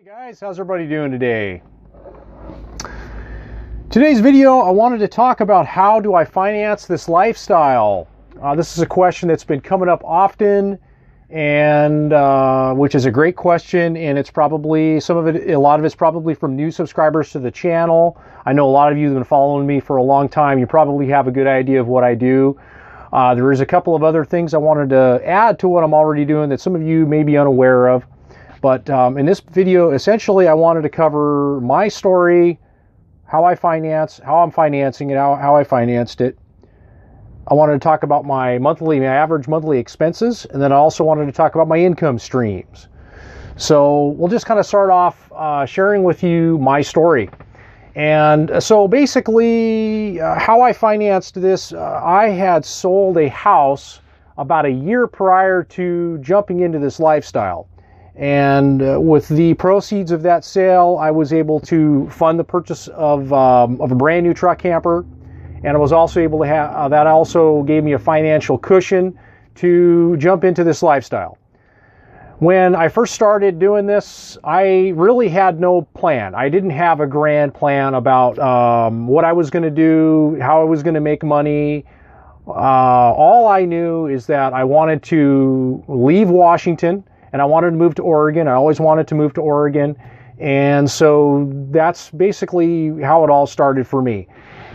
Guys, how's everybody doing today? Today's video, I wanted to talk about how do I finance this lifestyle. This is a question that's been coming up often, and which is a great question, and it's probably a lot of it's probably from new subscribers to the channel. I know a lot of you have been following me for a long time. You probably have a good idea of what I do. There is a couple of other things I wanted to add to what I'm already doing that some of you may be unaware of. But in this video, essentially, I wanted to cover my story, how I'm financing it, how I financed it. I wanted to talk about my average monthly expenses, and then I also wanted to talk about my income streams. So we'll just kind of start off sharing with you my story. And so basically, how I financed this, I had sold a house about a year prior to jumping into this lifestyle. And with the proceeds of that sale, I was able to fund the purchase of a brand new truck camper. And I was also able to have, that also gave me a financial cushion to jump into this lifestyle. When I first started doing this, I really had no plan. I didn't have a grand plan about what I was going to do, how I was going to make money. All I knew is that I wanted to leave Washington, and I wanted to move to Oregon. I always wanted to move to Oregon. And so that's basically how it all started for me.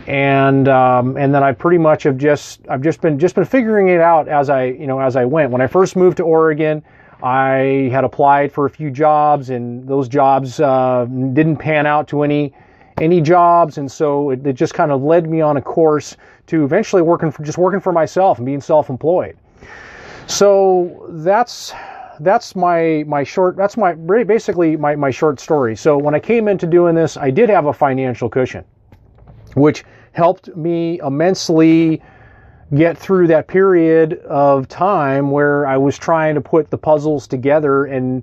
And then I pretty much I've just been figuring it out as I went. When I first moved to Oregon, I had applied for a few jobs, and those jobs didn't pan out to any jobs. And so it just kind of led me on a course to eventually working for myself and being self-employed. So that's basically my short story. So when I came into doing this, I did have a financial cushion, which helped me immensely get through that period of time where I was trying to put the puzzles together and,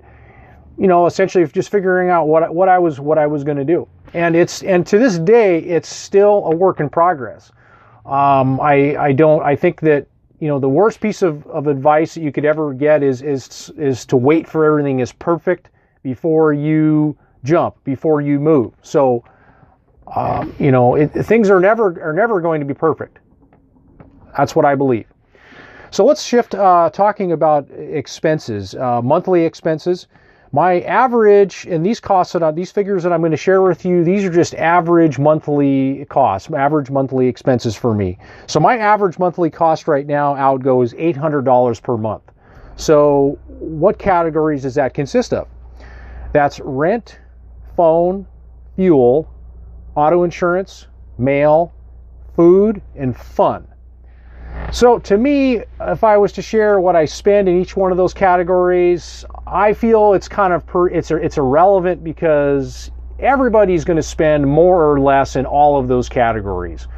essentially just figuring out what I was going to do. And to this day, it's still a work in progress. I think that, the worst piece of advice that you could ever get is to wait for everything is perfect before you jump, before you move. So, things are never going to be perfect. That's what I believe. So let's shift talking about expenses, monthly expenses. My average, and these figures that I'm going to share with you, these are just average monthly costs, average monthly expenses for me. So my average monthly cost right now outgo is $800 per month. So what categories does that consist of? That's rent, phone, fuel, auto insurance, mail, food, and fun. So to me, if I was to share what I spend in each one of those categories, I feel it's kind of it's irrelevant because everybody's going to spend more or less in all of those categories,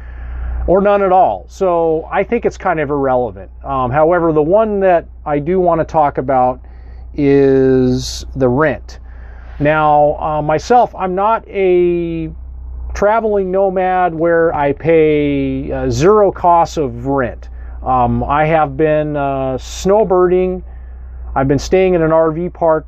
or none at all. So I think it's kind of irrelevant. However, the one that I do want to talk about is the rent. Now, myself, I'm not a traveling nomad where I pay zero costs of rent. I have been snowbirding. I've been staying in an RV park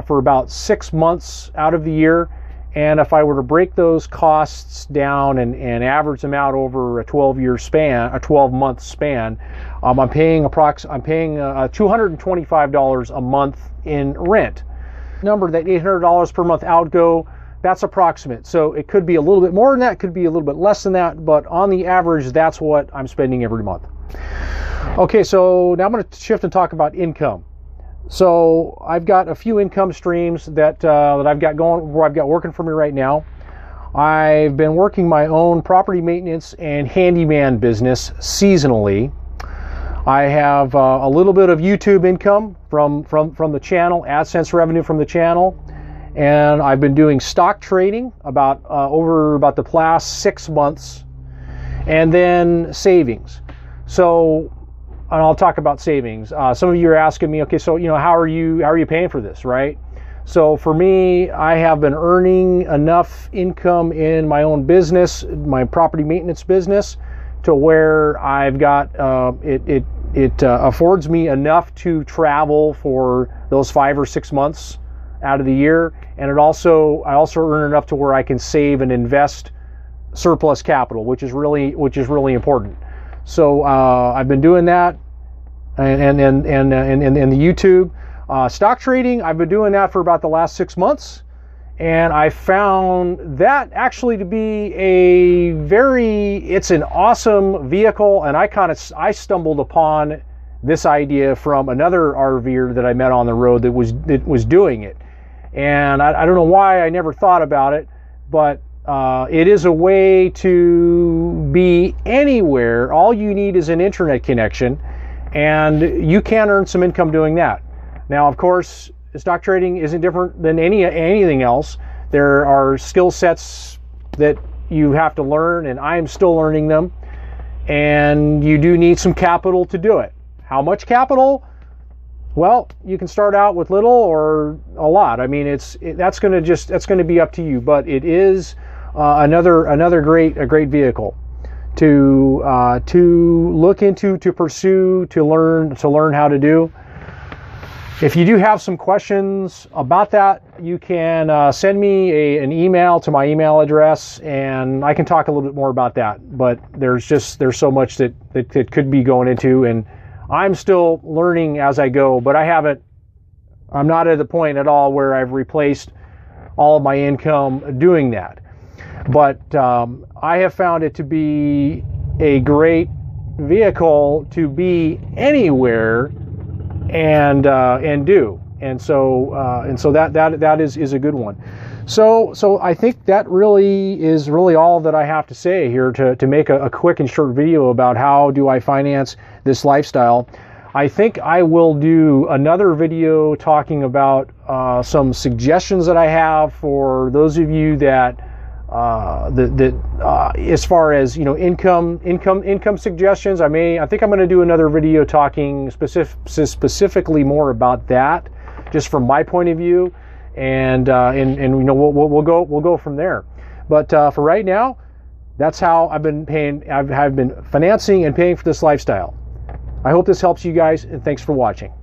for about 6 months out of the year. And if I were to break those costs down and average them out over a 12-month span, I'm paying $225 a month in rent. Number that $800 per month outgo, that's approximate. So it could be a little bit more than that, could be a little bit less than that, but on the average, that's what I'm spending every month. Okay, so now I'm going to shift and talk about income. So I've got a few income streams that I've got working for me right now. I've been working my own property maintenance and handyman business seasonally. I have a little bit of YouTube income from the channel, AdSense revenue from the channel. And I've been doing stock trading over the past 6 months, and then savings. So, and I'll talk about savings. Some of you are asking me, okay, so how are you paying for this, right? So for me, I have been earning enough income in my own business, my property maintenance business, to where I've got it affords me enough to travel for those 5 or 6 months out of the year, and I also earn enough to where I can save and invest surplus capital, which is really important. So I've been doing that, and the YouTube stock trading. I've been doing that for about the last 6 months, and I found that actually to be it's an awesome vehicle. And I stumbled upon this idea from another RVer that I met on the road that was doing it, and I don't know why I never thought about it, but it is a way to be anywhere. All you need is an internet connection, and you can earn some income doing that. Now, of course, stock trading isn't different than anything else. There are skill sets that you have to learn, and I am still learning them, and you do need some capital to do it. How much capital? Well, you can start out with little or a lot. I mean, that's going to be up to you. But it is another great vehicle to look into, to pursue, to learn how to do. If you do have some questions about that, you can send me an email to my email address, and I can talk a little bit more about that. But there's so much that could be going into, and I'm still learning as I go, but I'm not at the point at all where I've replaced all of my income doing that. But I have found it to be a great vehicle to be anywhere and do. And so that is a good one. So I think that is really all that I have to say here to make a quick and short video about how do I finance this lifestyle. I think I will do another video talking about some suggestions that I have for those of you that as far as income suggestions. I think I'm going to do another video talking specifically more about that, just from my point of view. And we'll go from there. But for right now, that's how I've been financing and paying for this lifestyle. I hope this helps you guys, and thanks for watching.